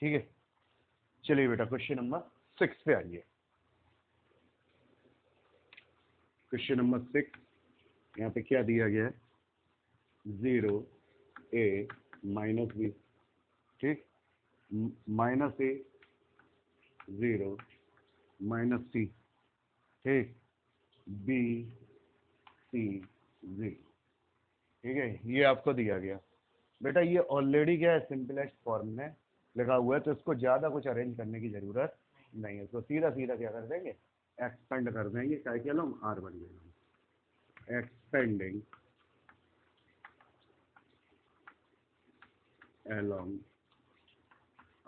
ठीक है, चलिए बेटा क्वेश्चन नंबर 6 पे आइए। क्वेश्चन नंबर 6 यहाँ पे क्या दिया गया है, 0a माइनस बी, ठीक, माइनस ए 0 माइनस सी, ठीक, बी सी 0, ठीक है, ये आपको दिया गया। बेटा ये ऑलरेडी क्या है, सिंपलेस्ट फॉर्म में लिखा हुआ है, तो इसको ज़्यादा कुछ अरेंज करने की ज़रूरत नहीं है। तो सीधा सीधा क्या कर देंगे, एक्सपेंड कर देंगे, क्या क्या लो आर बन गया, एक्सपेंडिंग along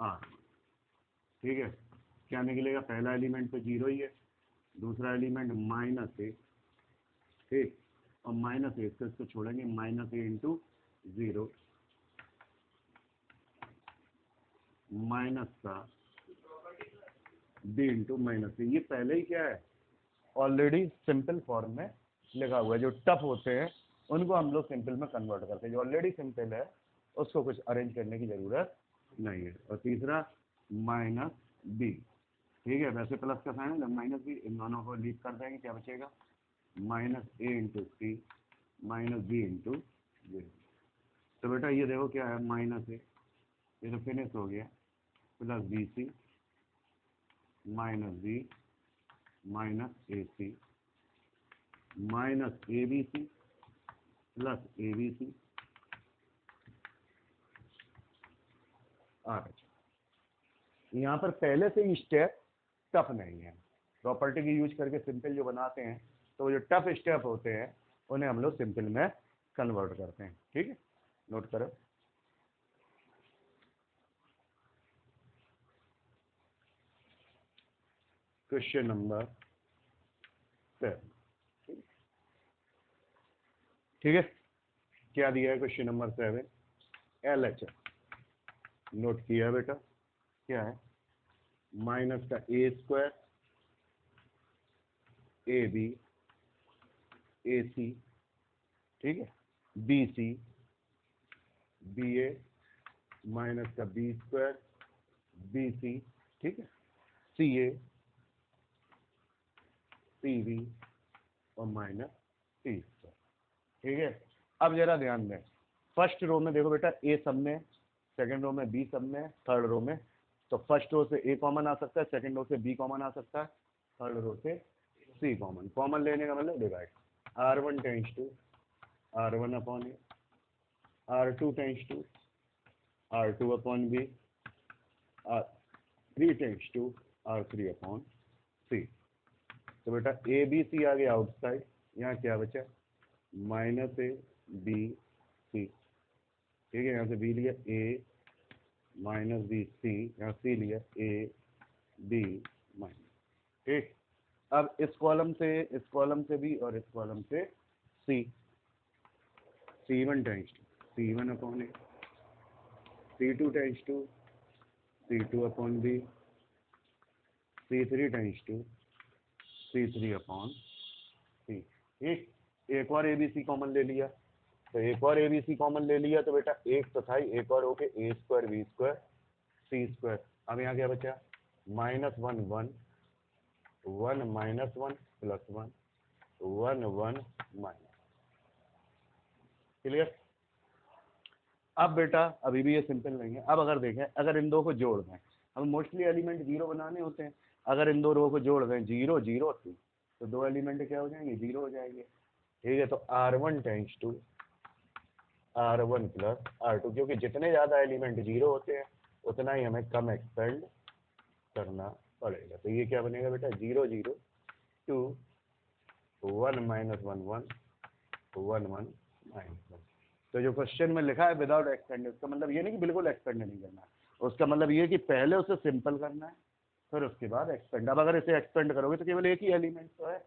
आर, ठीक है। क्या निकलेगा, पहला एलिमेंट तो 0 ही है, दूसरा एलिमेंट माइनस ए, ठीक, और माइनस ए इसको छोड़ेंगे, माइनस ए इंटू 0 माइनस का बी इंटू माइनस ए। ये पहले ही क्या है, ऑलरेडी सिंपल फॉर्म में लिखा हुआ है। जो टफ होते हैं उनको हम लोग सिंपल में कन्वर्ट करते हैं, जो ऑलरेडी सिंपल है उसको कुछ अरेंज करने की ज़रूरत नहीं है। और तीसरा माइनस बी, ठीक है, वैसे प्लस का साइन है, जब माइनस बी, इन दोनों को लीव कर देंगे, क्या बचेगा, माइनस ए इंटू सी माइनस बी इंटू 0। तो बेटा ये देखो क्या है, माइनस ए, ये तो फिनिश हो गया, plus B C minus B minus A C minus A B C plus A B C R. यहाँ पर पहले से ही स्टेप टफ नहीं है, प्रॉपर्टी की यूज करके सिंपल जो बनाते हैं, तो जो टफ स्टेप होते हैं उन्हें हम लोग सिंपल में कन्वर्ट करते हैं, ठीक है, नोट करो। क्वेश्चन नंबर 7, ठीक है, क्या दिया है क्वेश्चन नंबर 7, LHS नोट किया बेटा, क्या है, माइनस का ए स्क्वायर ए बी ए सी, ठीक है, बी सी बी ए माइनस का बी स्क्वायर बी सी, ठीक है, सी ए सी बी और माइनस सी स्क्वायर, ठीक है। अब जरा ध्यान दें, फर्स्ट रो में देखो बेटा ए सब में, सेकंड रो में बी सब में, थर्ड रो में, तो फर्स्ट रो से ए कॉमन आ सकता है, सेकंड रो से बी कॉमन आ सकता है, थर्ड रो से सी कॉमन। कॉमन लेने का मतलब divide, R1 tends to R1 upon A, R2 tends to R2 upon B, R3 tends to R3 upon C. तो बेटा ए बी सी आ गया आउटसाइड, यहाँ क्या बचा, माइनस ए बी सी, ठीक है, यहाँ से बी लिया ए माइनस बी सी, यहाँ सी लिया ए बी माइनस, ठीक। अब इस कॉलम से बी और इस कॉलम से C, C1 tends to C1 upon A, C2 tends to C2 upon B, C3 tends to C3 upon C, ठीक। एक और ABC कॉमन ले लिया, तो एक और ABC कॉमन ले लिया, तो बेटा एक तो था ही, एक और हो गया ए square B square C square. अब यहाँ क्या बचा, -1 1 1 माइनस 1 प्लस 1 1 1 माइनस, क्लियर। अब बेटा अभी भी ये सिंपल नहीं है। अब अगर देखें, अगर इन दो को जोड़ दें, हम मोस्टली एलिमेंट 0 बनाने होते हैं, अगर इन दो रो को जोड़ दें 0 0 2, तो दो एलिमेंट क्या हो जाएंगे, 0 हो जाएंगे, ठीक है। तो R1 tends to R1 plus R2, क्योंकि जितने ज़्यादा एलिमेंट 0 होते हैं उतना ही हमें कम एक्सपेंड करना पड़ेगा। तो ये क्या बनेगा बेटा, 0 0 2 1 माइनस 1 1 1 1 माइनस 1। तो जो क्वेश्चन में लिखा है विदाउट एक्सपेंड, उसका मतलब ये नहीं कि बिल्कुल एक्सपेंड नहीं करना है, उसका मतलब ये कि पहले उसे सिंपल करना है, फिर उसके बाद एक्सपेंड। अब अगर इसे एक्सपेंड करोगे तो केवल एक ही एलिमेंट तो है,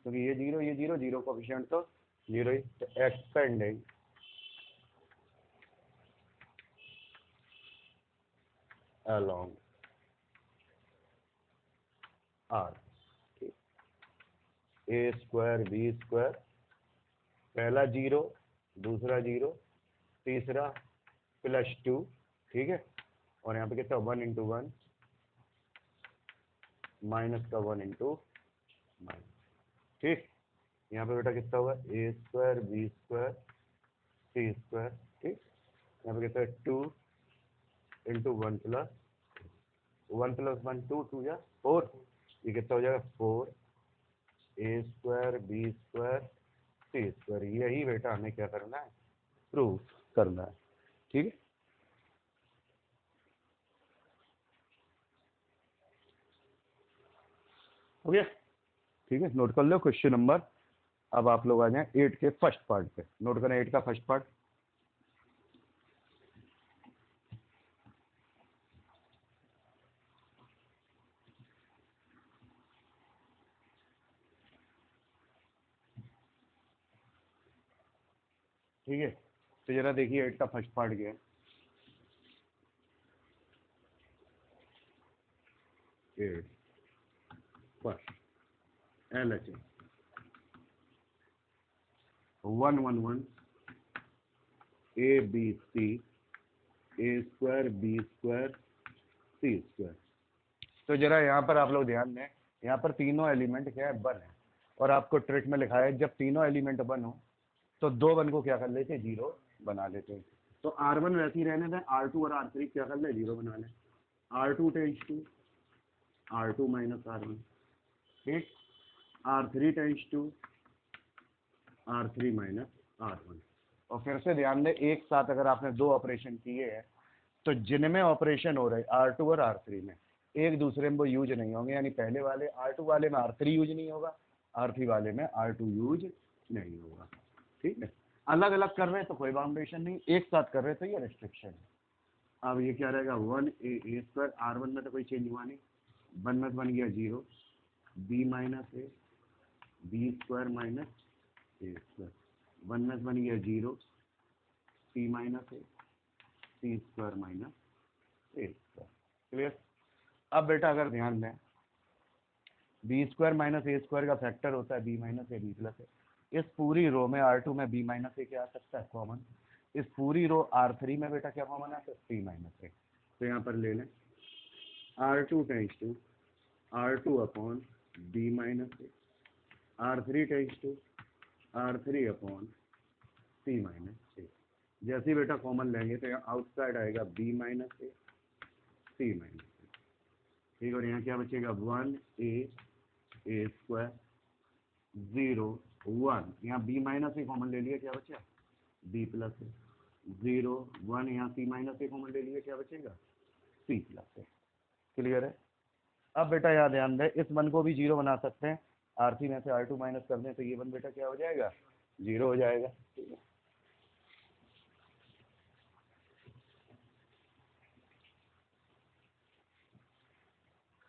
क्योंकि ये 0 ये 0 0 कोएफिशिएंट तो 0 ही, तो एक्सपेंडिंग along R, ठीक, ए स्क्वायर बी स्क्वायर, पहला 0 दूसरा 0 तीसरा +2, ठीक है, और यहाँ पे कितना 1 इंटू 1 माइनस का 1 इंटू माइनस, ठीक। यहाँ पे बेटा कितना होगा ए square B square C square, ठीक। यहाँ पे कितना है 2 इंटू 1 प्लस 1 प्लस 1 2 2 या 4, ये कितना हो जाएगा 4 ए square B square C square. यही बेटा हमें क्या करना है, प्रूव करना है, ठीक है। हो गया, ठीक है। नोट कर लो क्वेश्चन नंबर। अब आप लोग आ जाएं 8 के फर्स्ट पार्ट पे। नोट करें 8 का फर्स्ट पार्ट। ठीक है, तो जरा देखिए 8 का फर्स्ट पार्ट क्या है। 8 first LHS 1 1 1 ABC A square B square C square. तो जरा यहाँ पर आप लोग ध्यान दें, यहाँ पर तीनों एलिमेंट क्या है, 1 है। और आपको ट्रिक में लिखा है जब तीनों एलिमेंट 1 हो तो 2 1 को क्या कर लेते, 0 बना लेते हैं। तो R1 वैसे ही रहने दें, R2 और R3 क्या कर ले, 0 बना लें। R2 tends to R2 minus R1, ठीक। R3 tends to R3 minus R1। और फिर से ध्यान दें, एक साथ अगर आपने 2 ऑपरेशन किए हैं तो जिनमें ऑपरेशन हो रहे R2 और R3 में एक दूसरे में वो यूज नहीं होंगे, यानी पहले वाले R2 वाले में R3 यूज नहीं होगा, R3 वाले में R2 यूज नहीं होगा, ठीक है। अलग अलग कर रहे हैं तो कोई बाउंडेशन नहीं, एक साथ कर रहे हैं तो ये रिस्ट्रिक्शन है। अब ये क्या रहेगा 1 ए स्क्वायर, R1 में तो कोई चेंज हुआ नहीं, 1 में बन गया 0, B minus A B square minus A square, 1 में बन गया 0, C minus A C square minus A square, clear. अब बेटा अगर ध्यान दें, B square minus A square का फैक्टर होता है B minus A B plus A. इस पूरी रो में R2 में बी माइनस ए क्या आ सकता है, कॉमन। इस पूरी रो R3 में बेटा क्या कॉमन है, सी माइनस ए। तो यहाँ पर ले लें R2 tends to R2 upon B minus A, R3 tends to R3 upon C minus A. जैसे ही बेटा कॉमन लेंगे तो यहाँ आउटसाइड आएगा B minus A C minus A, ठीक। और यहाँ क्या बचेगा 1 ए स्क्वायर 0 1, यहाँ बी माइनस ए कॉमन ले लिया, क्या बचा बी प्लस ए, 0 1, यहाँ सी माइनस ए कॉमन ले लिया, क्या बचेगा सी प्लस ए, क्लियर है। अब बेटा यहाँ ध्यान दें, इस 1 को भी 0 बना सकते हैं, R3 में से R2 माइनस कर दें तो ये 1 बेटा क्या हो जाएगा, 0 हो जाएगा, ठीक है।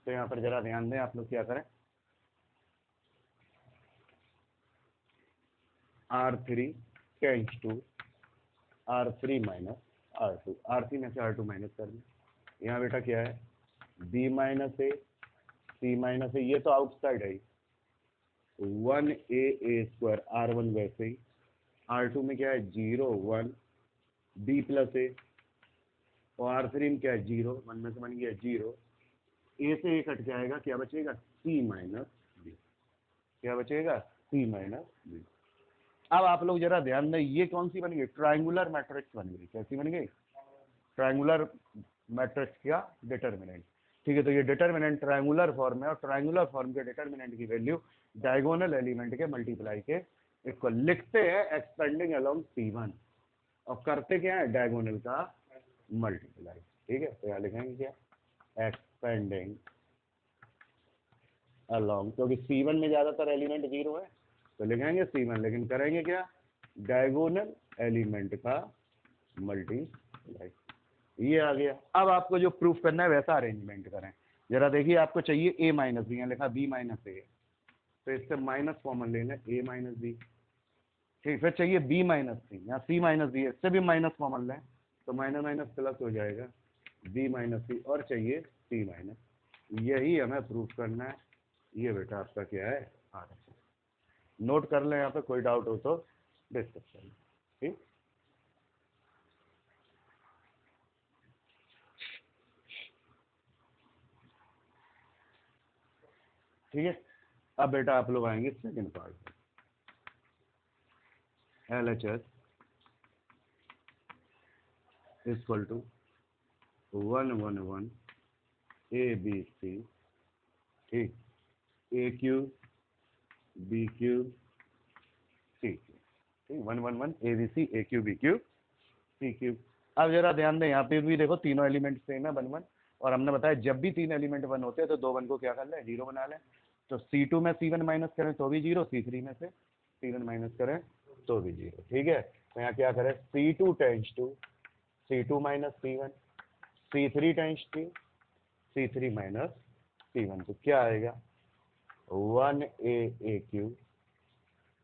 तो यहाँ पर जरा ध्यान दें, आप लोग क्या करें, R3 tends to R3 minus R2, R3 में से R2 माइनस कर दें। यहाँ बेटा क्या है B minus A C minus ए, ये तो आउटसाइड है 1 ए स्क्वायर R1 वैसे ही, R2 में क्या है 0 1 बी प्लस ए, और R3 में क्या है 0 1 में से बन गया 0, ए से ए कट जाएगा, क्या बचेगा सी माइनस बी, क्या बचेगा सी माइनस बी। अब आप लोग जरा ध्यान दें, ये कौन सी बन गई, ट्रायंगुलर मैट्रिक्स बन गई। कैसी बन गई, ट्रायंगुलर मैट्रिक्स का डिटर्मिनेंट, ठीक है। तो ये डिटर्मिनेंट ट्रायंगुलर फॉर्म है और ट्रायंगुलर फॉर्म के डिटर्मिनेंट की वैल्यू डायगोनल एलिमेंट के मल्टीप्लाई के इसको लिखते हैं एक्सपेंडिंग अलोंग C1 और करते क्या है डायगोनल का मल्टीप्लाई, ठीक है। तो यहाँ लिखेंगे क्या एक्सपेंडिंग अलोंग, क्योंकि C1 में ज्यादातर एलिमेंट 0 है तो लिखेंगे C1, लेकिन करेंगे क्या डायगोनल एलिमेंट का मल्टीप्लाई, ये आ गया। अब आपको जो प्रूफ करना है वैसा अरेंजमेंट करें। जरा देखिए, आपको चाहिए a माइनस बी, यहाँ लिखा b माइनस ए, तो इससे माइनस कॉमन लेना a माइनस बी, ठीक। फिर चाहिए b माइनस सी, यहाँ c माइनस बी, इससे भी माइनस कॉमन लें तो माइनस माइनस प्लस हो जाएगा b माइनस सी, और चाहिए c माइनस, यही हमें प्रूफ करना है। ये बेटा आपका क्या है RHS। नोट कर लें, यहाँ पे कोई डाउट हो तो डिस्कस कर लें, ठीक। ठीक है। अब बेटा आप लोग आएंगे second part, LHS equal to 111 ABC, ठीक, AQ BQ CQ, ठीक, 111 ABC AQ BQ CQ। अब जरा ध्यान दें, यहाँ पे भी देखो तीनों एलिमेंट सेम है 1 1, और हमने बताया जब भी तीन एलिमेंट 1 होते हैं तो 2 1 को क्या कर लें, 0 बना लें। तो C2 में C1 माइनस करें तो भी 0, C3 में से C1 माइनस करें तो भी 0, ठीक है। तो यहाँ क्या करें, C2 tends to C2 minus C1, C3 tends to C3 minus C1, तो क्या आएगा 1A AQ,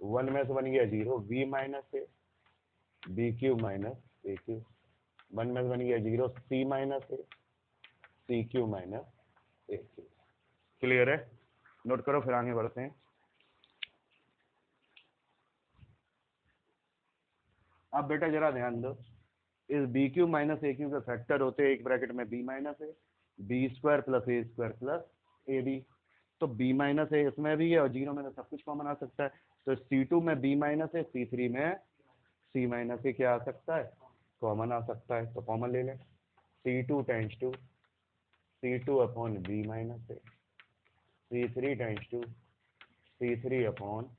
1 में से बन गया 0, B minus A BQ minus AQ, 1 में से बन गया 0, C minus A CQ minus AQ। Clear है, नोट करो, फिर आगे बढ़ते हैं। अब बेटा जरा ध्यान दो, इस BQ माइनस AQ के फैक्टर होते हैं एक ब्रैकेट में B minus A, B square plus A square plus AB। तो B माइनस A इसमें भी है और 0 में तो सब कुछ कॉमन आ सकता है। तो C2 में B माइनस A, C3 में C माइनस A क्या आ सकता है, कॉमन आ सकता है। तो कॉमन ले लें, C2 tends to C2 upon B minus A, C3 tends to C3 upon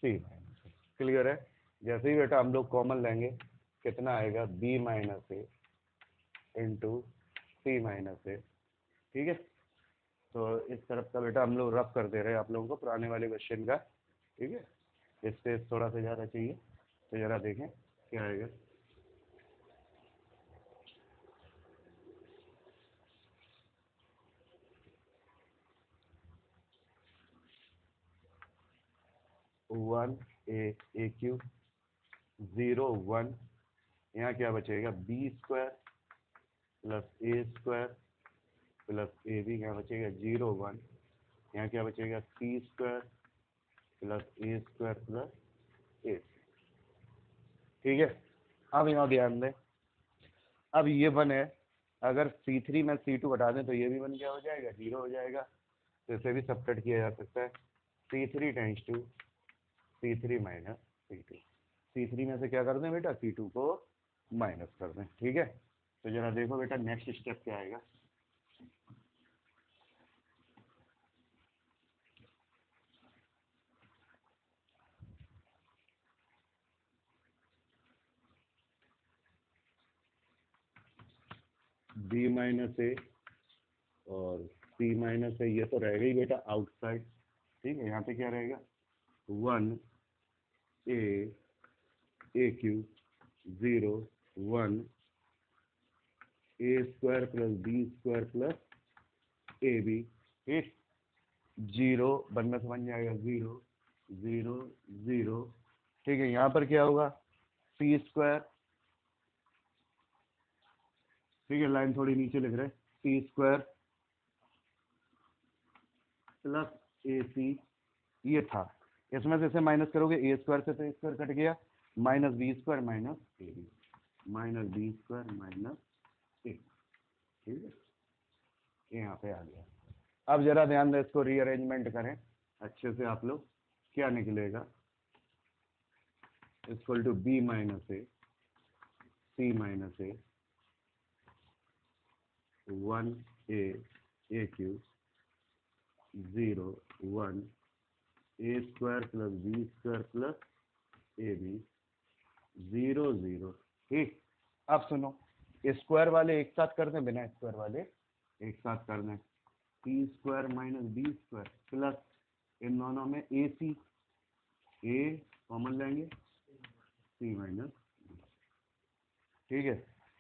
C minus A। Clear है। जैसे ही बेटा हम लोग कॉमन लेंगे कितना आएगा, B minus A into C minus A, ठीक है। तो इस तरफ का बेटा हम लोग रफ कर दे रहे हैं आप लोगों को पुराने वाले क्वेश्चन का, ठीक है। इससे थोड़ा सा ज़्यादा चाहिए तो ज़रा देखें क्या आएगा। वन ए क्यू 0 1, यहाँ क्या बचेगा, B square plus A square plus AB, यहाँ बचेगा 0 1, यहाँ क्या बचेगा C square plus A square plus A, ठीक है। अब यहाँ ध्यान दें, अब ये 1 है, अगर C3 में C2 हटा दें तो ये भी 1 क्या हो जाएगा, 0 हो जाएगा। तो इसे भी सबट्रैक्ट किया जा सकता है, C3 tends to C3 minus C2, C3 में से क्या कर दें बेटा, C2 को माइनस कर दें, ठीक है। तो जरा देखो बेटा नेक्स्ट स्टेप क्या आएगा। B माइनस A और C माइनस A, ये तो रहेगा ही बेटा आउटसाइड, ठीक है। यहाँ पे क्या रहेगा, 1A AQ 0 1 A square plus B square plus AB, ठीक, 0 बनने से बन जाएगा 0 0 0, ठीक है। यहाँ पर क्या होगा, C स्क्वायर, ठीक है, लाइन थोड़ी नीचे लिख रहे हैं, C स्क्वायर प्लस AC, ये था, इसमें से इसे माइनस करोगे, A स्क्वायर से तो A स्क्वायर कट गया, minus B square minus AB, minus B square minus A, ठीक है, यहाँ पे आ गया। अब जरा ध्यान दें, इसको रीअरेंजमेंट करें अच्छे से, आप लोग क्या निकलेगा, equal to B minus A C minus A 1A AQ 0 1 A square plus B square plus AB 0 0, ठीक। अब सुनो, स्क्वायर वाले एक साथ कर दें, बिना स्क्वायर वाले एक साथ कर दें, C square minus B square plus इन दोनों में AC, A कॉमन लेंगे, C माइनस, ठीक है।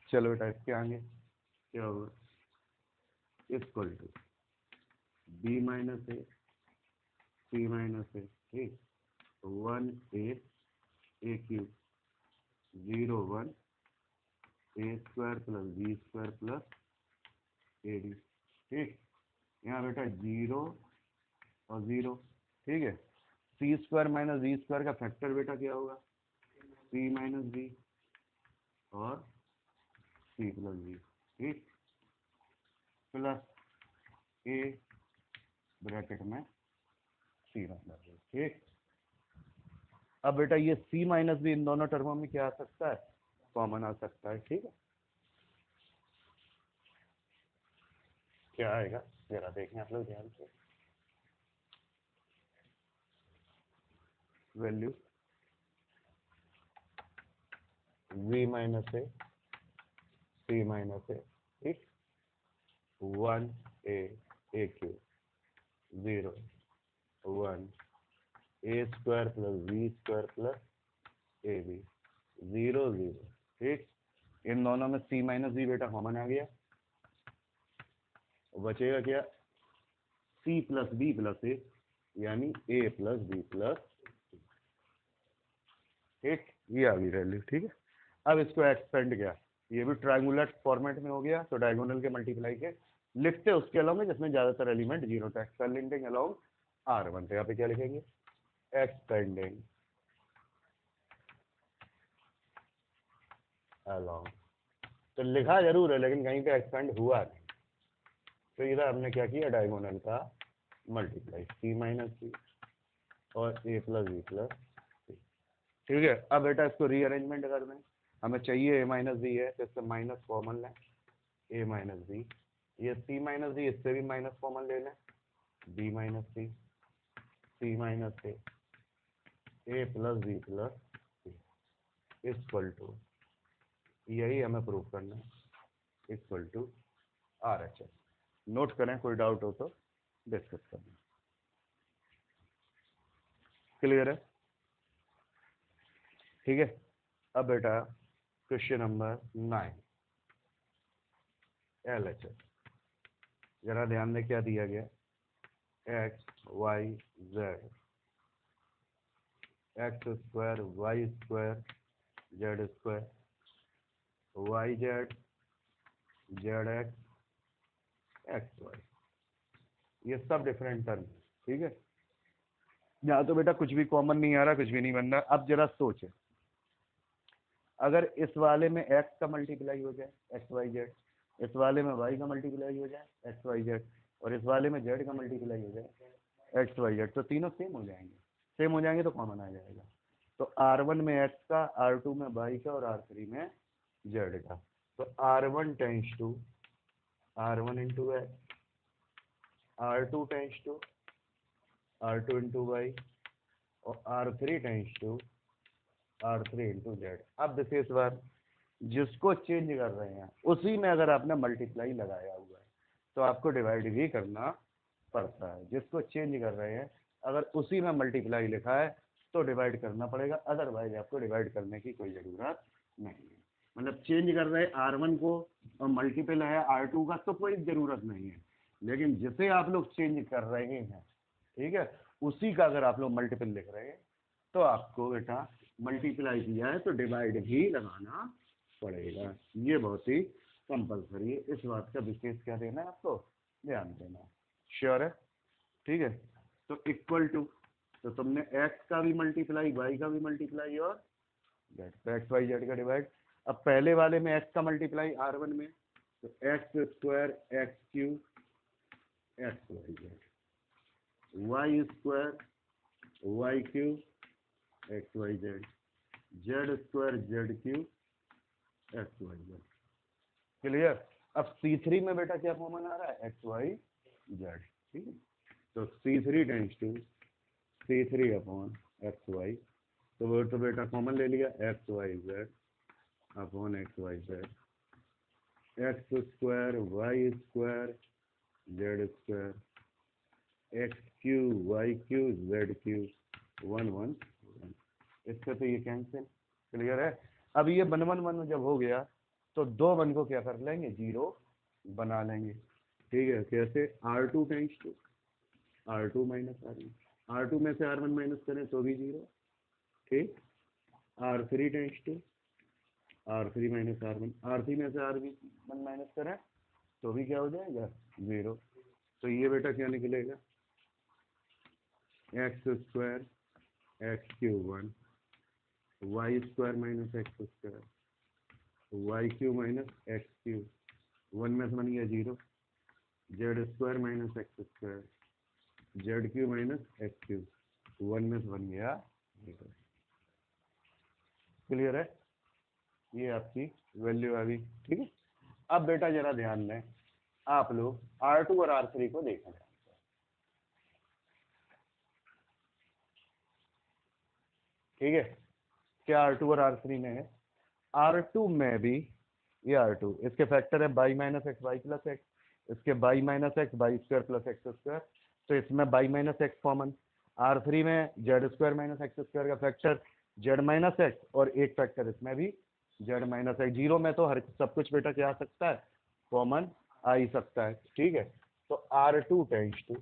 चलो बेटा इसके आगे क्या होगा, equal to B minus A C minus A, ठीक, 1A AQ 0 1 A square plus B square plus AD, ठीक। यहाँ बेटा 0 और 0, ठीक है। C square minus B square का फैक्टर बेटा क्या होगा, C माइनस B और C प्लस B, ठीक, प्लस A ब्रैकेट में सी माइनस बी, ठीक। अब बेटा ये सी माइनस बी इन दोनों टर्मों में क्या आ सकता है, कॉमन आ सकता है, ठीक है। क्या आएगा जरा देखें आप लोग ध्यान से, value v minus A C minus A, ठीक, 1 A Q 0 1 A square plus B square plus A B 0 0, ठीक। इन दोनों में सी माइनस बी बेटा कॉमन आ गया, बचेगा क्या, C plus B plus A, यानी ए प्लस बी प्लस, ठीक, ये आ गई वैल्यू, ठीक है। अब इसको एक्सपेंड किया, ये भी ट्रायंगुलर फॉर्मेट में हो गया, तो डायगोनल के मल्टीप्लाई के लिखते उसके अलावा में जिसमें ज्यादातर एलिमेंट जीरो था, एक्सपेंडिंग अलोंग R1, तो यहाँ पे क्या लिखेंगे, एक्सपेंडिंग अलोंग, तो लिखा जरूर है लेकिन कहीं पे एक्सपेंड हुआ नहीं, तो इधर हमने क्या किया, डायगोनल का मल्टीप्लाई, सी माइनस सी और ए प्लस बी प्लस, ठीक है। अब बेटा इसको रीअरेंजमेंट कर दें, हमें चाहिए ए माइनस बी है तो इससे माइनस कॉमन लें, ए माइनस बी, ये सी माइनस बी इससे भी माइनस कॉमन ले लें, B minus C minus A plus B plus C equal to, यही हमें प्रूव करना है, इक्वल टू RHS। नोट करें, कोई डाउट हो तो डिस्कस करना, क्लियर है, ठीक है। अब बेटा क्वेश्चन नंबर 9 LHS, जरा ध्यान दें क्या दिया गया, X Y Z, X square Y square Z square, Y Z Z X Y, ये सब डिफरेंट टर्म, ठीक है। यहाँ तो बेटा कुछ भी कॉमन नहीं आ रहा, कुछ भी नहीं बन रहा। अब जरा सोचे, अगर इस वाले में x का मल्टीप्लाई हो जाए एक्स वाई जेड, इस वाले में y का मल्टीप्लाई हो जाए एक्स वाई जेड, और इस वाले में z का मल्टीप्लाई हो जाए एक्स वाई जेड, तो तीनों सेम हो जाएंगे, सेम हो जाएंगे तो कॉमन आ जाएगा। तो R1 में x का, R2 में y का और R3 में z का, तो R1 tends to R1 into X, R2 tends to R2 into Y, और R3 tends to R3 into Z. अब देखिए इस बार जिसको चेंज कर रहे हैं उसी में अगर आपने मल्टीप्लाई लगाया हुआ है तो आपको डिवाइड भी करना पड़ता है, जिसको चेंज कर रहे हैं अगर उसी में मल्टीप्लाई लिखा है तो डिवाइड करना पड़ेगा, अदरवाइज आपको डिवाइड करने की कोई ज़रूरत नहीं है। मतलब चेंज कर रहे हैं R1 को और मल्टीपल है R2 का तो कोई ज़रूरत नहीं है, लेकिन जिसे आप लोग चेंज कर रहे हैं, ठीक है, उसी का अगर आप लोग मल्टीपल लिख रहे हैं तो आपको बेटा मल्टीप्लाई किया है तो डिवाइड भी लगाना पड़ेगा, ये बहुत ही कंपलसरी है, इस बात का विशेष क्या देना है आपको, ध्यान देना, श्योर है, ठीक है। तो इक्वल टू, तो तुमने x का भी मल्टीप्लाई y का भी मल्टीप्लाई और z, तो एक्स वाई जेड का डिवाइड। अब पहले वाले में x का मल्टीप्लाई R1 में, तो X square X cube X Y Z, Y square Y cube X Y Z, Z square Z cube X Y Z, clear. अब C3 में बेटा क्या कॉमन आ रहा है, एक्स वाई जेड, ठीक है। तो C3 tends to C3 upon X Y, तो वो तो बेटा कॉमन ले लिया, X Y Z upon X Y Z, X square Y square Z square, X cube Y cube Z cube 1 1 1, इससे तो ये कैंसिल, क्लियर है। अब ये 1 1 1 जब हो गया तो 2 1 को क्या कर लेंगे, 0 बना लेंगे, ठीक है। कैसे, R2 tends to R2 minus R1, R2 में से R1 माइनस करें तो भी 0, ठीक। R3 tends to R3 minus R1, R3 में से R1 माइनस करें तो भी क्या हो जाएगा, 0। तो ये बेटा क्या निकलेगा, X square X cube 1 Y square minus X square Y cube minus X cube 1 में से बन गया 0, Z square minus X square Z cube minus X cube, 1 में से बन गया 0। क्लियर है, ये आपकी वैल्यू आ गई। ठीक है, अब बेटा जरा ध्यान दें, आप लोग R2 और R3 को देखें। ठीक है, क्या R2 और R3 में है? R2 में भी ये R2, इसके फैक्टर है Y minus X Y plus X, इसके Y minus X Y square plus X square, तो इसमें Y minus X common. R3 में Z square minus X square का फैक्टर जेड माइनस एक्स, और एक फैक्टर इसमें भी जेड माइनस एक्स। जीरो में तो हर सब कुछ बेटा क्या आ सकता है, कॉमन आ ही सकता है। ठीक है, तो R2 tends to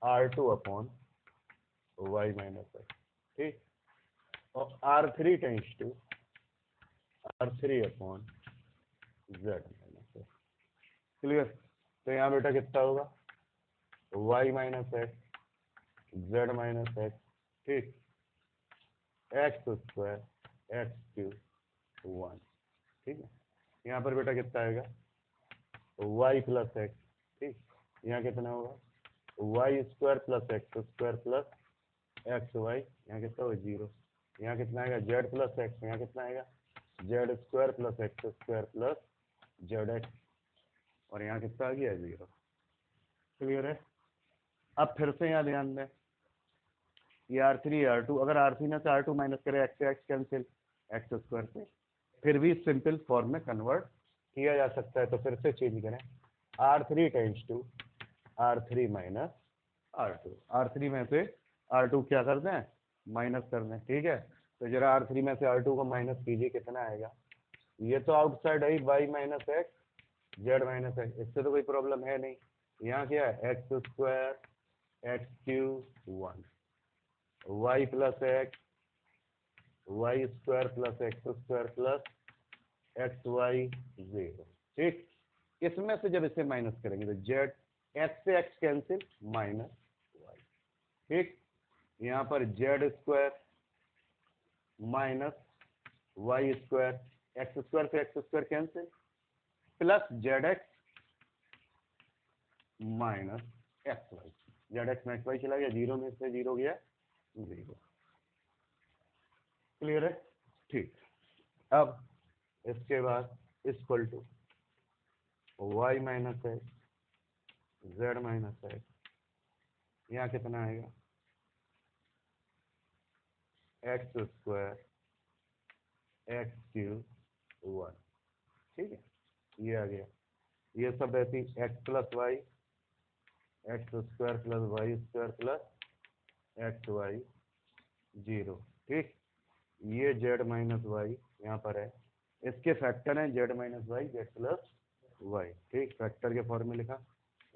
R2 upon Y minus X. ठीक, और R3 tends to R3 upon Z minus X. Clear, तो यहाँ बेटा कितना होगा, Y minus X Z minus X, ठीक, एक्स स्क्वायर एक्स क्यूब 1। ठीक है, यहाँ पर बेटा कितना आएगा, वाई प्लस एक्स। ठीक, यहाँ कितना होगा, Y square plus X square plus X Y, यहाँ कितना होगा 0। यहाँ कितना आएगा, जेड प्लस एक्स, यहाँ कितना आएगा, Z square plus X square plus Z x, और यहाँ कितना आ गया 0। क्लियर है, अब फिर से यहाँ ध्यान दें, ये R3 R2, अगर R3 में से R2 माइनस करें, एक्स से एक्स कैंसिल, एक्स स्क्वायर से, फिर भी सिंपल फॉर्म में कन्वर्ट किया जा सकता है। तो फिर से चेंज करें, R3 tends to R3 minus R2, R3 में से R2 क्या कर दें, माइनस कर दें। ठीक है, तो जरा R3 में से R2 को माइनस कीजिए, कितना आएगा, ये तो आउटसाइड है Y minus X Z minus X, इससे तो कोई प्रॉब्लम है नहीं। यहाँ क्या है, X square X cube 1, Y plus X Y square plus X square plus X Y 0। ठीक, इसमें से जब इसे माइनस करेंगे तो जेड, एक्स से एक्स कैंसिल, माइनस वाई। ठीक, यहाँ पर Z square minus Y square, X square से X square cancel, plus Z X minus X Y, Z x में एक्स वाई चला गया, 0 में से 0 गया 0। क्लियर है, ठीक, अब इसके बाद equal to Y minus X Z minus X, यहाँ कितना आएगा, एक्स स्क्वायर एक्स क्यूब 1। ठीक है, ये आ गया, ये सब ऐसी X plus Y X square plus Y square plus X Y 0। ठीक, ये जेड माइनस वाई यहाँ पर है, इसके फैक्टर हैं Z minus Y Z plus Y. ठीक, फैक्टर के फॉर्म में लिखा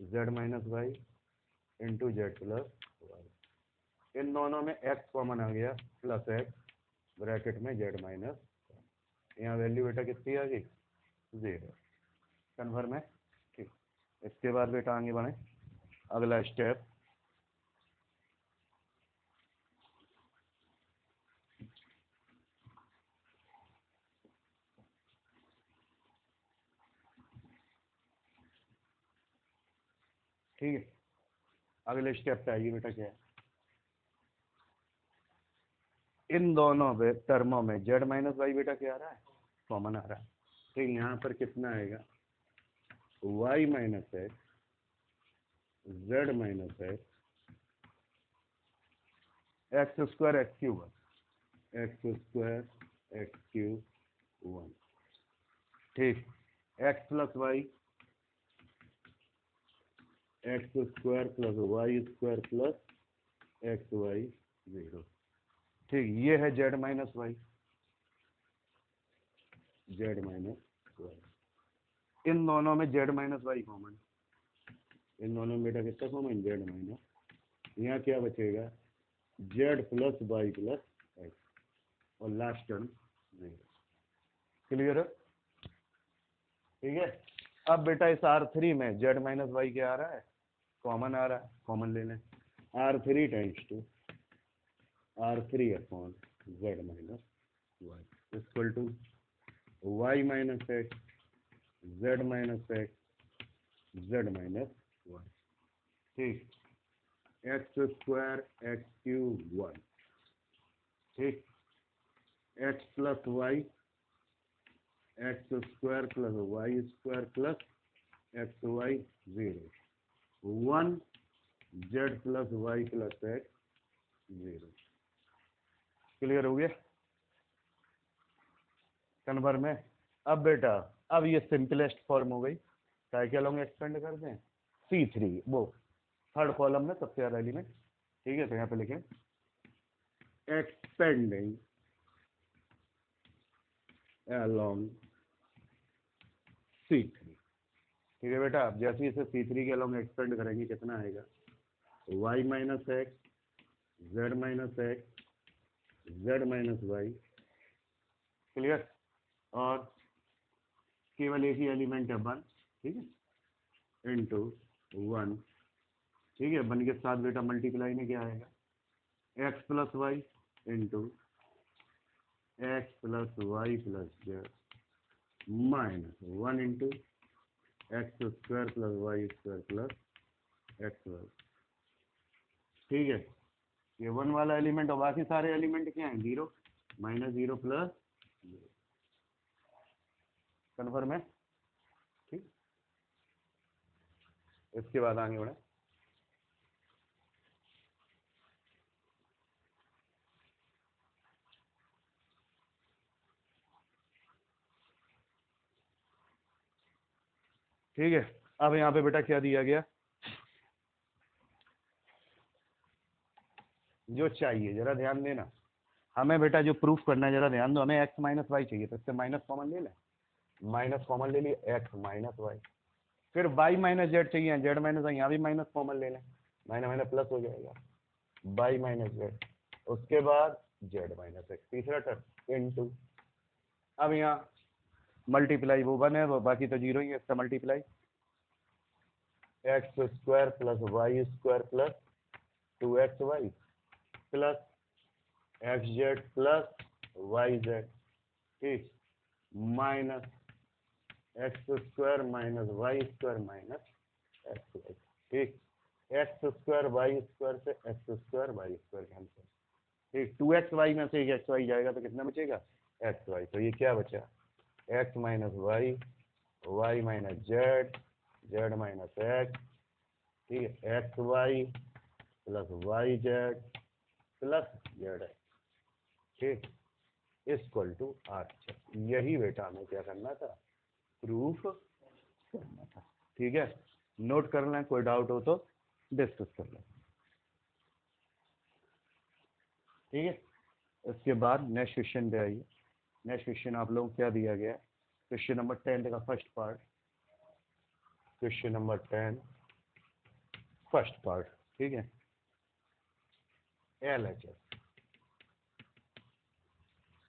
Z minus Y into Z plus Y, इन दोनों में एक्स कॉमन आ गया, प्लस एक्स ब्रैकेट में जेड माइनस, यहाँ वैल्यू बेटा कितनी आ गई 0। कन्फर्म है, ठीक, इसके बाद बेटा आगे बढ़े, अगला स्टेप, ठीक है, अगले स्टेप पे आइए बेटा, क्या है, इन दोनों टर्मों में जेड माइनस वाई बेटा क्या आ रहा है, कॉमन आ रहा है। ठीक, यहाँ पर कितना आएगा, Y minus X Z minus X square X cube 1, X square X cube 1। ठीक, X plus Y X square plus Y square plus X Y 0। ठीक, ये है Z minus Y, Z minus Y, इन दोनों में जेड माइनस वाई कॉमन, इन दोनों में बेटा कितना कॉमन, जेड माइनस, यहाँ क्या बचेगा, Z plus Y plus X, और लास्ट टर्म 0। क्लियर है, ठीक है, अब बेटा इस R3 में जेड माइनस वाई क्या आ रहा है, कॉमन आ रहा है, कॉमन ले लें, R3 tends to R3 upon Z minus Y equal to Y minus X Z minus X Z minus Y. ठीक, एक्स स्क्वायर एक्स क्यूब 1, ठीक, X plus Y X square plus Y square plus X Y 0, 1 Z plus Y plus X 0। Clear हो गया convert में। अब बेटा अब ये simplest form हो गई, क्या क्या लॉन्ग एक्सपेंड कर दें, C3 वो थर्ड कॉलम में सबसे ज्यादा एलिमेंट, ठीक है। तो यहाँ पे लिखें एक्सपेंडिंग along C3, ठीक है बेटा। अब जैसे इसे C3 के अलॉन्ग एक्सपेंड करेंगे कितना आएगा, y minus X Z minus X Z minus Y, clear. और केवल एक ही एलिमेंट है 1, ठीक है, इंटू 1, ठीक है। 1 के साथ बेटा मल्टीप्लाई में क्या आएगा, X plus Y into X plus Y plus Z minus 1 into X square plus Y square plus X Y, ठीक है। ये 1 वाला एलिमेंट और बाकी सारे एलिमेंट क्या हैं, 0 माइनस 0 प्लस 0, कन्फर्म है, ठीक। इसके बाद आगे बढ़े, ठीक है। अब यहाँ पे बेटा क्या दिया गया, जो चाहिए जरा ध्यान देना, हमें बेटा जो प्रूफ करना है जरा ध्यान दो। हमें एक्स माइनस वाई चाहिए, तो इससे माइनस कॉमन ले लें, माइनस कॉमन ले लिए एक्स माइनस वाई। फिर वाई माइनस जेड चाहिए, जेड माइनस वाई, यहाँ भी माइनस कॉमन ले लें, माइनस माइनस प्लस हो जाएगा, वाई माइनस जेड, उसके बाद जेड माइनस एक्स, तीसरा टर्म इनटू, अब यहाँ मल्टीप्लाई वो 1 है, वो बाकी तो 0 ही है, इसका multiply X square plus Y square plus 2xy plus X Z plus Y Z, ठीक, minus X square minus Y square minus X Y, ठीक। एक्स स्क्वायर वाई स्क्वायर से X square Y square cancel, ठीक। 2xy में से एक xy जाएगा तो कितना बचेगा, xy। तो ये क्या बचा, x minus Y, Y minus Z, Z minus X, ठीक है, X Y plus Y Z plus Z X, ठीक, इक्वल टू आर। यही बेटा हमें क्या करना था, प्रूफ करना था, ठीक है। नोट कर लें, कोई डाउट हो तो डिस्कस कर लें, ठीक है। इसके बाद नेक्स्ट क्वेश्चन पे आइए। नेक्स्ट क्वेश्चन आप लोगों को क्या दिया गया है, क्वेश्चन नंबर 10 का first part, question number 10 first part, ठीक है। LHS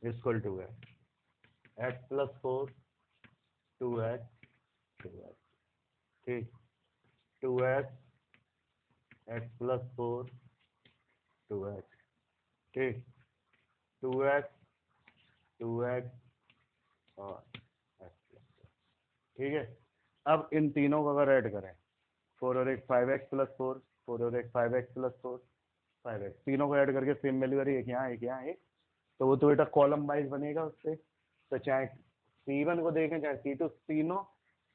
इक्वल टू है एक्स प्लस 4 2x 2x, ठीक, 2x एक्स प्लस 4 2x, ठीक, 2x 2x और x प्लस, ठीक है। अब इन तीनों को अगर ऐड करें, 4 और एक 5x प्लस 4, 4 और एक 5x प्लस 4 5x, तीनों को ऐड करके सेम वैल्यू है, एक यहाँ एक यहाँ एक, तो वो तो बेटा कॉलम वाइज बनेगा उससे। तो चाहे C1 को देखें चाहे C2, तीनों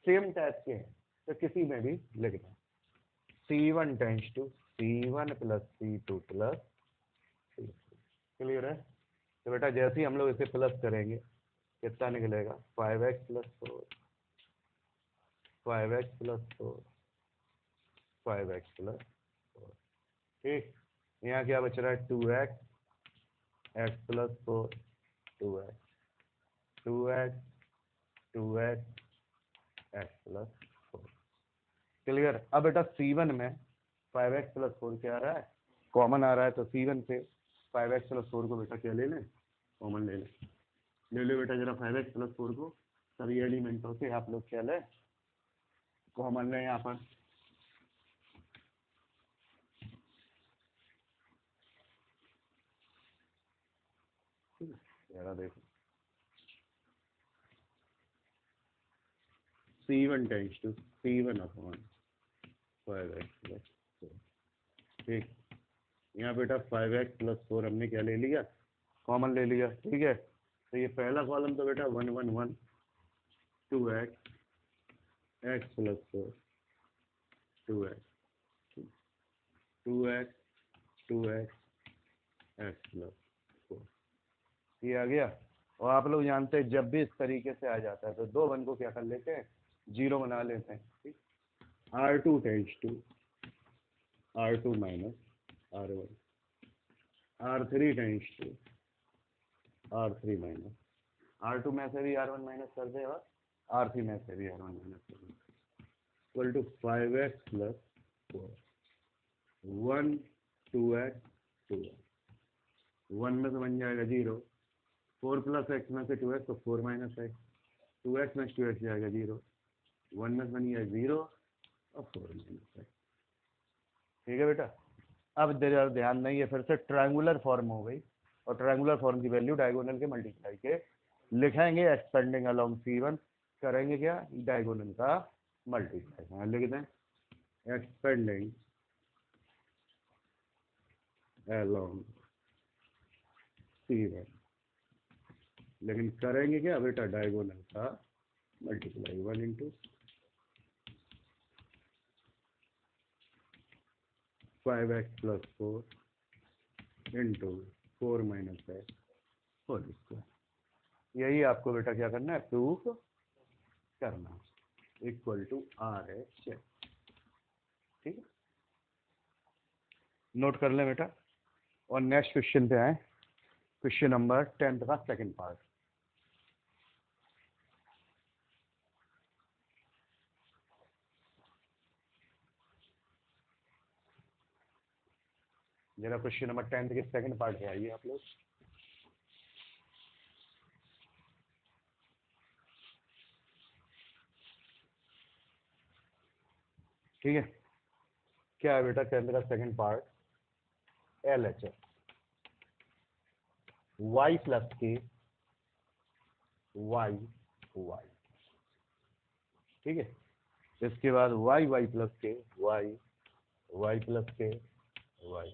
सेम टाइप के हैं, तो किसी में भी लिख दें C1 tends to C1 plus C2 plus C3, clear है। तो बेटा जैसे ही हम लोग इसे प्लस करेंगे कितना निकलेगा, 5x plus 4 5x plus 4 5x plus 4, ठीक। यहाँ क्या बच रहा है, 2x x plus 4 2x 2x 2x x plus 4, clear. अब बेटा C1 में 5x प्लस 4 क्या आ रहा है, कॉमन आ रहा है, तो C1 से 5x प्लस 4 को बेटा क्या ले लें, कॉमन ले लें। ले लो बेटा जरा 5x प्लस 4 को सभी एलिमेंटों से आप लोग क्या लें, कॉमन लें यहाँ पर, जरा देखो C1 tends to C1 upon 5x plus 4, ठीक, यहाँ बेटा 5x प्लस 4 हमने क्या ले लिया, कॉमन ले लिया, ठीक है। तो ये पहला कॉलम तो बेटा 1 1 1 2x x plus 4 2x 2x 2x x plus 4, ये आ गया। और आप लोग जानते हैं जब भी इस तरीके से आ जाता है तो दो वन को क्या कर लेते हैं, जीरो बना लेते हैं, ठीक। R2 tends to R2 minus R1, R3 tends to R3 minus R2 में से भी R1 माइनस कर दे और R3 में से भी R1 माइनस कर दे, equal to 5x plus 4 1 2x 2x 1 में से बन जाएगा 0, 4 प्लस एक्स में से 2x तो 4 माइनस एक्स, 2x में 2x जाएगा 0, 1 में से बन गया 0 और 4 माइनस एक्स, ठीक है बेटा। अब ध्यान नहीं है, फिर से ट्रायंगुलर फॉर्म हो गई, और ट्रायंगुलर फॉर्म की वैल्यू डायगोनल के मल्टीप्लाई के लिखेंगे, एक्सपेंडिंग अलोंग C1 करेंगे क्या, डायगोनल का मल्टीप्लाई, हाँ लिख दें एक्सपेंडिंग अलोंग C1, लेकिन करेंगे क्या बेटा, डायगोनल का multiply, 1 into 5x plus 4 into 4 minus X whole square, यही आपको बेटा क्या करना है, प्रूफ करना, इक्वल टू RH, ठीक है। नोट कर लें बेटा, और नेक्स्ट क्वेश्चन पे आए, क्वेश्चन नंबर 10 का सेकंड पार्ट। जरा क्वेश्चन नंबर 10 के सेकंड पार्ट पे आइए आप लोग। ठीक है, क्या है बेटा 10 का second part, LHS y plus के y y, ठीक है। इसके बाद y प्लस के y प्लस के y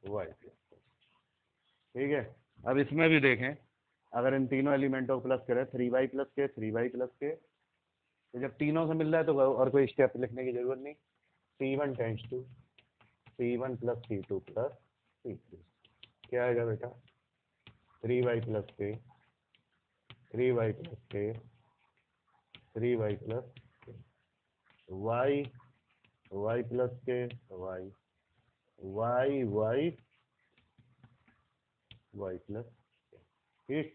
प्लस के, ठीक है। अब इसमें भी देखें, अगर इन तीनों एलिमेंटों को प्लस करें 3y प्लस के 3y प्लस के, तो जब तीनों से मिल रहा है तो और कोई स्टेप लिखने की जरूरत नहीं, C1 tends to C1 plus C2 plus C3, क्या आएगा बेटा 3y प्लस के 3y प्लस के 3y प्लस y प्लस के y प्लस, ठीक।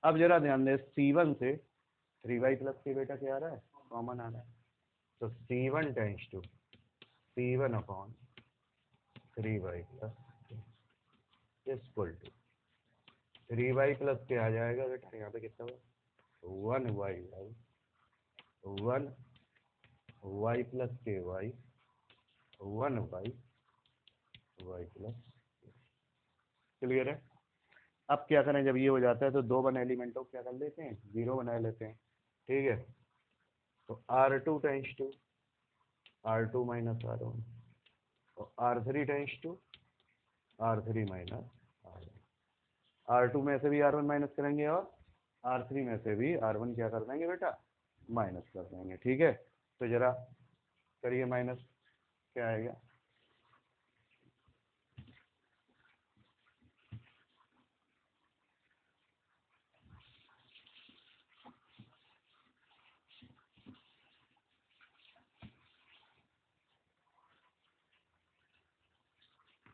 अब जरा ध्यान दें, C1 से 3y प्लस के बेटा क्या आ रहा है, कॉमन आ रहा है, तो C1 tends to C1 upon 3y plus equal to 3y plus के आ जाएगा बेटा, यहाँ पे कितना हुआ 1y प्लस के y 1y प्लस, क्लियर है। अब क्या करें, जब ये हो जाता है तो दो वन एलिमेंटों को क्या कर लेते हैं, जीरो बना लेते हैं, ठीक है। तो R2 tends to R2 minus R1 और R3 tends to R3 minus R1, R2 में से भी R1 माइनस करेंगे और R3 में से भी R1 क्या कर देंगे बेटा, माइनस कर देंगे, ठीक है। तो जरा करिए माइनस, क्या आएगा,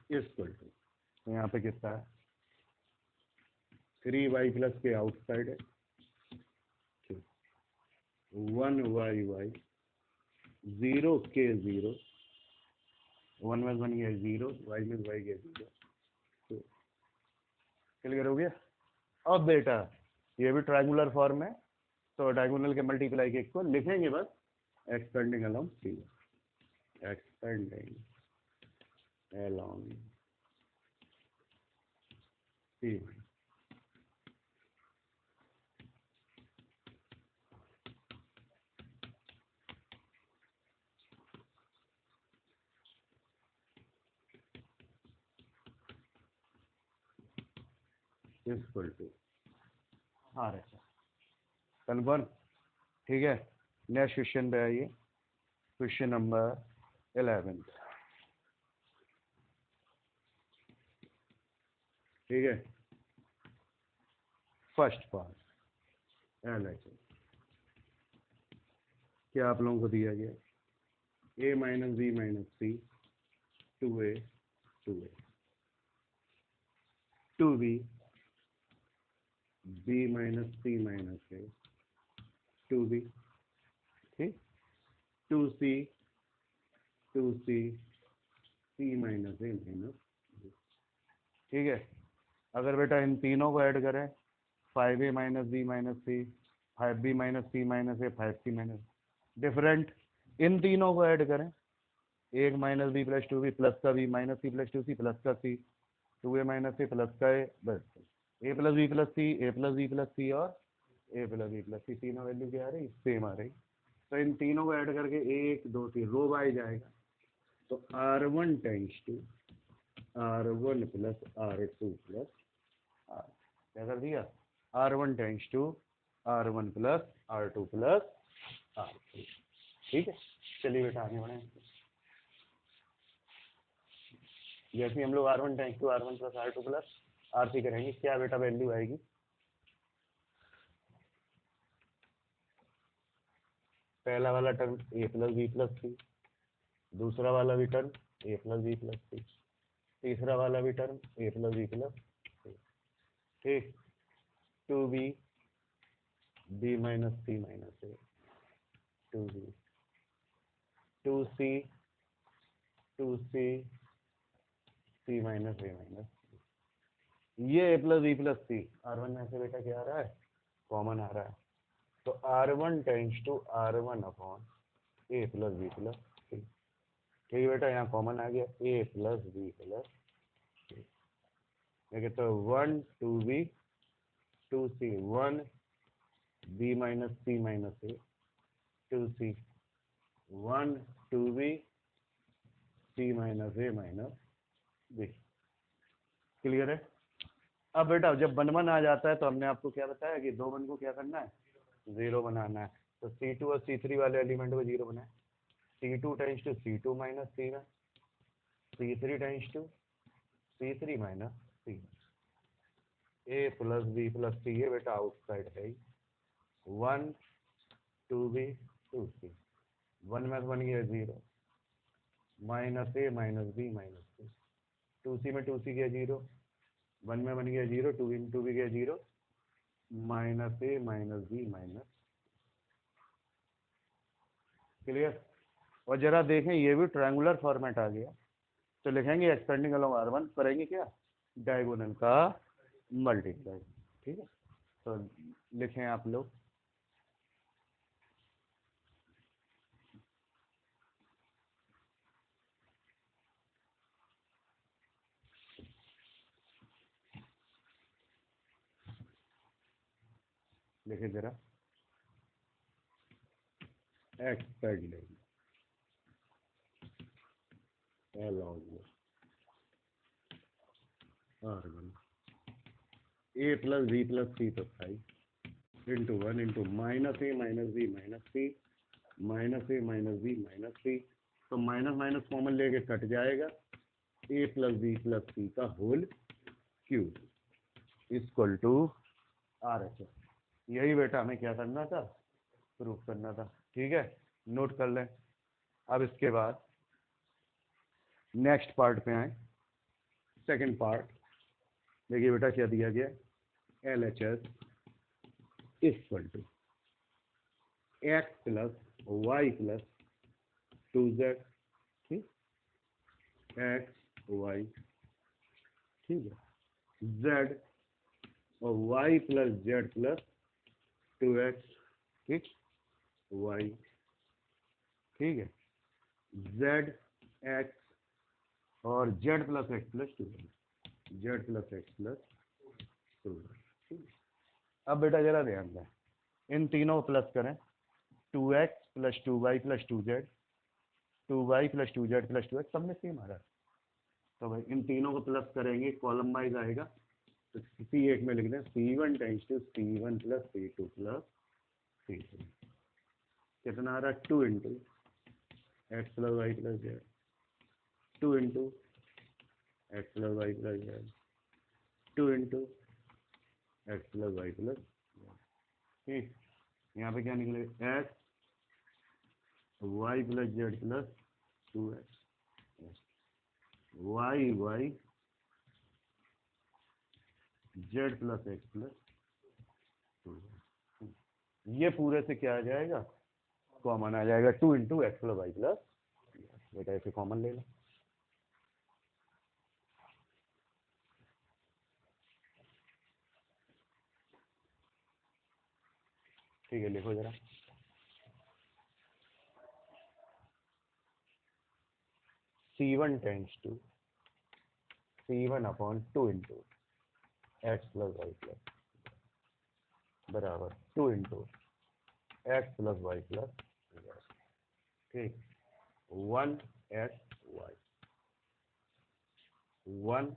इक्वल टू, तो यहाँ पे कितना है 3y प्लस के आउटसाइड है, 1y 0 के 0, 1 में बन गया 0, y में y गया 0, तो क्लियर हो गया। अब बेटा ये भी ट्रायंगुलर फॉर्म है, तो डायगोनल के मल्टीप्लाई के को लिखेंगे बस, expanding along C1, expanding along C1, equal to R H confirm. ठीक है, नेक्स्ट क्वेश्चन पे आइए, क्वेश्चन नंबर 11। ठीक है, फर्स्ट पार्ट एल एच क्या आप लोगों को दिया गया, ए माइनस बी माइनस सी 2a 2b b minus C minus ए 2b, ठीक, 2c c minus A minus, ठीक है। अगर बेटा इन तीनों को ऐड करें, 5a minus B minus C, 5b minus C minus A, 5c minus, different इन तीनों को ऐड करें, एक minus B plus 2b plus का B minus C plus 2c plus का C 2a minus A plus का A, बस A plus B plus C, A plus B plus C और A plus B plus C, तीनों value क्या आ रही, same आ रही। तो इन तीनों को ऐड करके 1 2 3 रो बाय जाएगा, तो R1 tends to R1 plus R2 plus R, क्या कर दिया, R1 tends to R1 plus R2 plus R3। ठीक है, चलिए बेटा आगे बढ़े। जैसे हम लोग R1 tends to R1 plus R2 plus R3 करेंगे, क्या बेटा वैल्यू आएगी, पहला वाला टर्म ए प्लस बी प्लस सी, दूसरा वाला भी टर्म ए प्लस बी प्लस सी, तीसरा वाला भी टर्म ए प्लस बी प्लस सी, ठीक, 2b b minus C minus A, 2b 2c c minus A minus, ये ए प्लस बी प्लस सी R1 में से बेटा क्या आ रहा है, कॉमन आ रहा है, तो R1 tends to R1 upon A plus B plus C. ठीक है बेटा, यहाँ कॉमन आ गया A plus B plus C, देखिए तो 1 2b 2c 1 b minus C minus A 2c 1 2b c minus A minus B. Clear है। अब बेटा जब 1 1 आ जाता है तो हमने आपको क्या बताया कि 2 1 को क्या करना है, 0 बनाना है, तो C2 और C3 वाले एलिमेंट को 0 बनाए, C2 tends to C2 minus C में, C3 tends to C3 minus C, A plus B plus C, ये बेटा आउटसाइड है, 1 2b 2c, 1 में बन गया 0 minus A minus B minus C, 2c में 2c गया 0, 1 में बन गया 0, 2 इंटू भी गया 0 minus A minus B minus. Clear. और जरा देखें ये भी ट्रायंगुलर फॉर्मेट आ गया, तो लिखेंगे एक्सपेंडिंग अलोंग R1, करेंगे क्या, डायगोनल का मल्टीप्लाई। ठीक है, तो लिखें आप लोग, लिखे जरा, expanding along R1 A plus B plus C तो 5 into 1 into minus A minus B minus C minus A minus B minus C, तो माइनस माइनस कॉमन लेके कट जाएगा, A plus B plus C का whole cube equal to R H. यही बेटा हमें क्या करना था, प्रूफ करना था। ठीक है, नोट कर लें। अब इसके बाद नेक्स्ट पार्ट पे आए, सेकंड पार्ट। देखिए बेटा क्या दिया गया, L H S equal to X plus Y plus 2z, ठीक, एक्स वाई, ठीक है, z और y plus Z plus 2x, ठीक, y, ठीक है, z x और z plus X plus 2, z plus X plus 2, ठीक। अब बेटा जरा ध्यान दें, इन तीनों को प्लस करें, 2x plus 2y plus 2z, 2y plus 2z plus 2x, सब में सेम आ रहा है, तो भाई इन तीनों को प्लस करेंगे, कॉलम वाइज आएगा, तो C8 में लिख दें C1 tends to C1 plus C2 plus C3 कितना आ रहा है 2 into X plus Y plus Z 2 into X plus Y plus Z 2 into X plus Y plus ठीक। यहाँ पे क्या निकले X Y plus Z plus 2x Y Y Z plus X plus 2। ये पूरे से क्या आ जाएगा कॉमन आ जाएगा 2 into X plus Y plus बेटा ऐसे कॉमन ले लो। ठीक है लिखो जरा C1 tends to C1 upon 2 into X plus Y plus बराबर 2 into X plus Y plus ठीक 1 X Y 1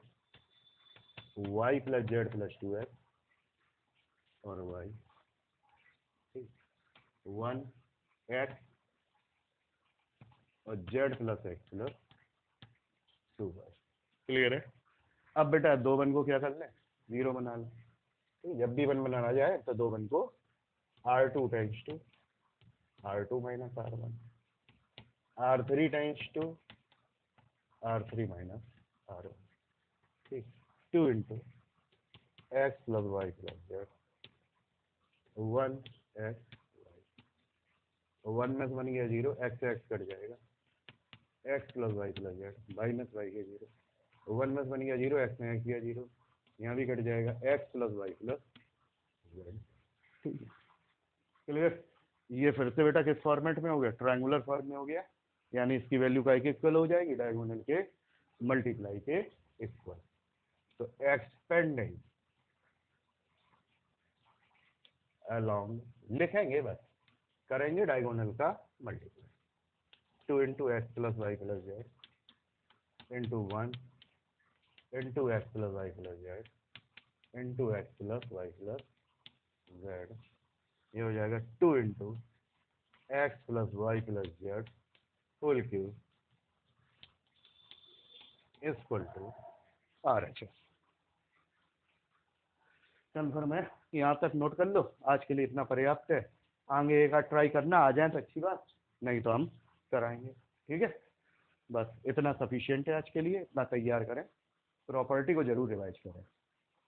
Y plus Z plus 2x और वाई ठीक 1 एक्स और Z plus X plus 2y clear है। अब बेटा दो वन को क्या कर लें जीरो बना लें ठीक जब भी वन बनाना जाए तो दो वन को R2 tends to R2 minus R1 R3 tends to R3 minus R1 ठीक 2 into X plus Y plus Z 1 X Y 1 में से बन गया जीरो एक्स एक्स कट जाएगा X plus Y plus Z minus Y के zero 1 में से बन गया जीरो एक्स में एक्स गया जीरो यहाँ भी कट जाएगा X plus Y plus Z ठीक है क्लियर। ये फिर से बेटा किस फॉर्मेट में हो गया ट्रायंगुलर फॉर्म में हो गया यानी इसकी वैल्यू का इक्वल हो जाएगी डायगोनल के मल्टीप्लाई के इक्वल। तो एक्सपेंडिंग अलोंग लिखेंगे बस करेंगे डायगोनल का multiply 2 into X plus Y plus Z into 1 into X plus Y plus Z into X plus Y plus Z ये हो जाएगा 2 into X plus Y plus Z whole cube equal to RHS। Confirm है यहाँ तक note कर लो आज के लिए इतना पर्याप्त है आगे एक आध ट्राई करना आ जाए तो अच्छी बात नहीं तो हम कराएंगे ठीक है। बस इतना सफिशिएंट है आज के लिए इतना तैयार करें प्रॉपर्टी को जरूर रिवाइज करें।